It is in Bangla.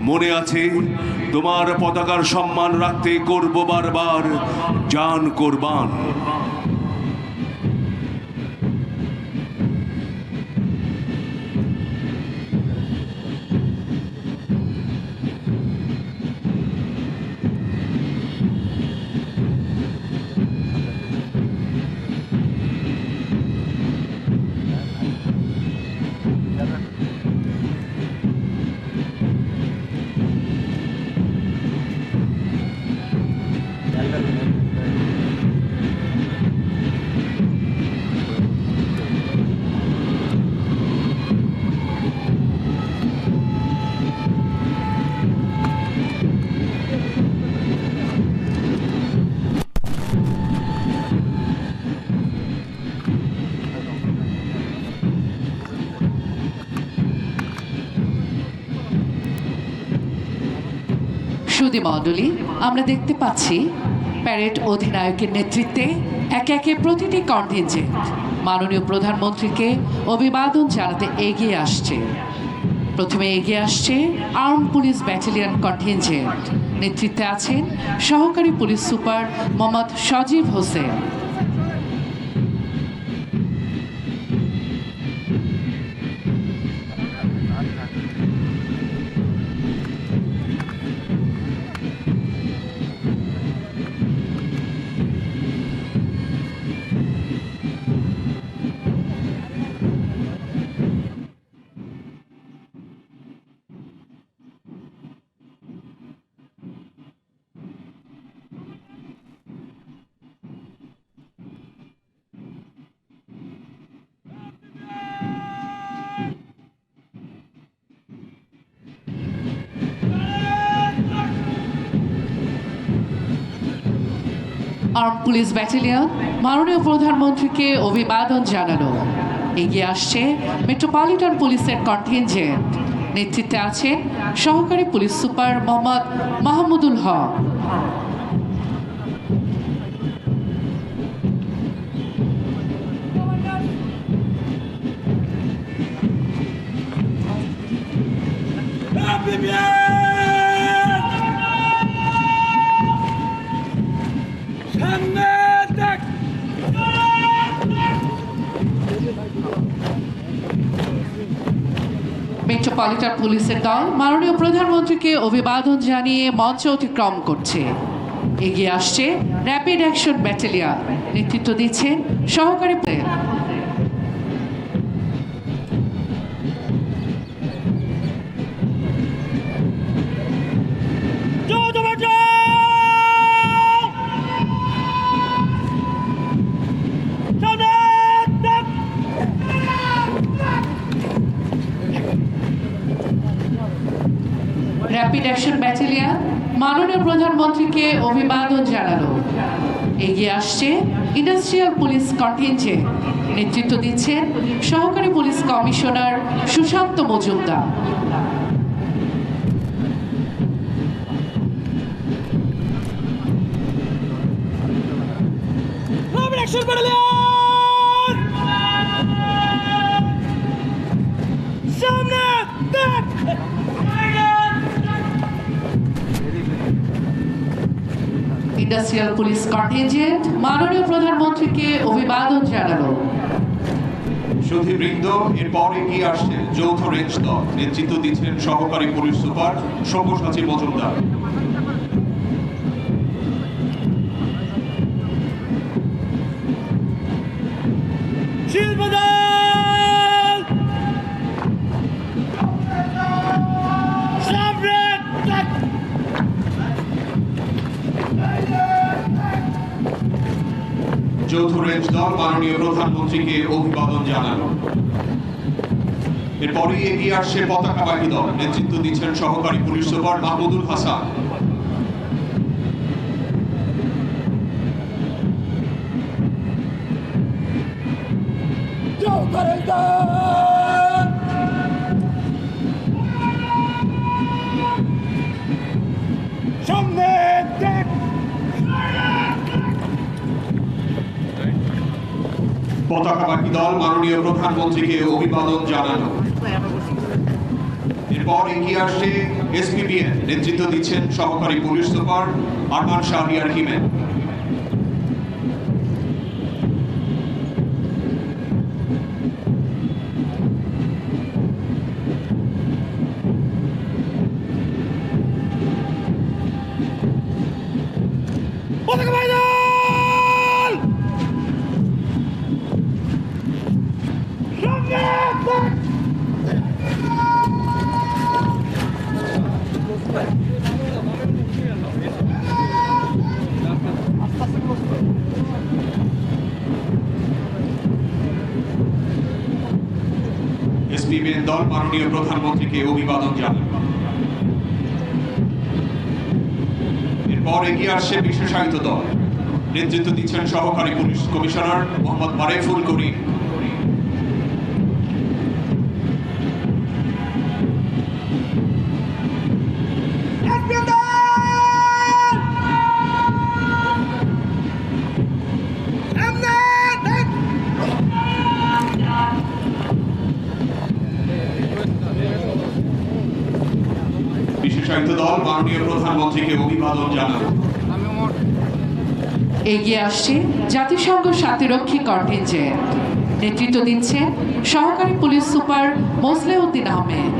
মনে আছে তোমার পতাকার সম্মান রাখতে করব বারবার জান কোরবান। সুধী মণ্ডলী, আমরা দেখতে পাচ্ছি প্যারেড অধিনায়কের নেতৃত্বে একে একে প্রতিটি কন্টিনজেন্ট মাননীয় প্রধানমন্ত্রীকে অভিবাদন জানাতে এগিয়ে আসছে। প্রথমে এগিয়ে আসছে আর্ম পুলিশ ব্যাটালিয়ন কন্টিনজেন্ট, নেতৃত্বে আছেন সহকারী পুলিশ সুপার মোহাম্মদ সজীব হোসেন। আর্ম পুলিশ ব্যাটালিয়ন মাননীয় প্রধানমন্ত্রীকে অভিবাদন জানালো। এগিয়ে আসছে মেট্রোপলিটন পুলিশের কন্টিনজেন্ট, নেতৃত্বে আছেন সহকারী police super Mohammad Mahmudul Haque. Metropolitan পুলিশের দল মাননীয় প্রধানমন্ত্রীকে অভিবাদন জানিয়ে মঞ্চ অতিক্রম করছে। এগিয়ে আসছে র্যাপিড অ্যাকশন ব্যাটালিয়ন, নেতৃত্ব দিচ্ছেন সহকারী র্যাপিড অ্যাকশন ব্যাটালিয়ন মাননীয় প্রধানমন্ত্রীকে অভিবাদন জানালো। এগিয়ে আসছে ইন্ডাস্ট্রিয়াল পুলিশ কন্টিনজেন্ট, নেতৃত্ব দিচ্ছেন সহকারী police commissioner Sushanta Majumdar. Industrial police contingent মাননীয় প্রধানমন্ত্রীকে অভিবাদন জানালো। সুধীবৃন্দ, এরপর এগিয়ে আসছে যৌথ রেঞ্জ দল, নেতৃত্ব দিচ্ছেন সহকারী পুলিশ সুপার সব্যসাচী মজুমদার। যৌথ রেঞ্জ দল মাননীয় প্রধানমন্ত্রীকে অভিবাদন জানালো। এরপরই এগিয়ে আসছে পতাকাবাহী দল, নেতৃত্ব দিচ্ছেন সহকারী পুলিশ সুপার মাহমুদুল হাসান। পতাকাবাহী দল মাননীয় প্রধানমন্ত্রীকে অভিবাদন জানানো। এরপর এগিয়ে আসছে এসপিবিএন, নেতৃত্ব দিচ্ছেন সহকারী পুলিশ সুপার আরমান শাহরিয়ার হিমেন। এসপিবিএন দল মাননীয় প্রধানমন্ত্রীকে অভিবাদন জানান। এরপর এগিয়ে আসছে বিশেষায়িত দল, নেতৃত্ব দিচ্ছেন সহকারী পুলিশ কমিশনার মোহাম্মদ মারেফুল করিম। বিশেষায়িত দল মাননীয় প্রধানমন্ত্রীকে অভিবাদন জানান। এগিয়ে আসছে জাতিসংঘ শান্তিরক্ষী কন্টিনজেন্ট, নেতৃত্ব দিচ্ছেন সহকারী পুলিশ সুপার মোসলেউদ্দিন আহমেদ।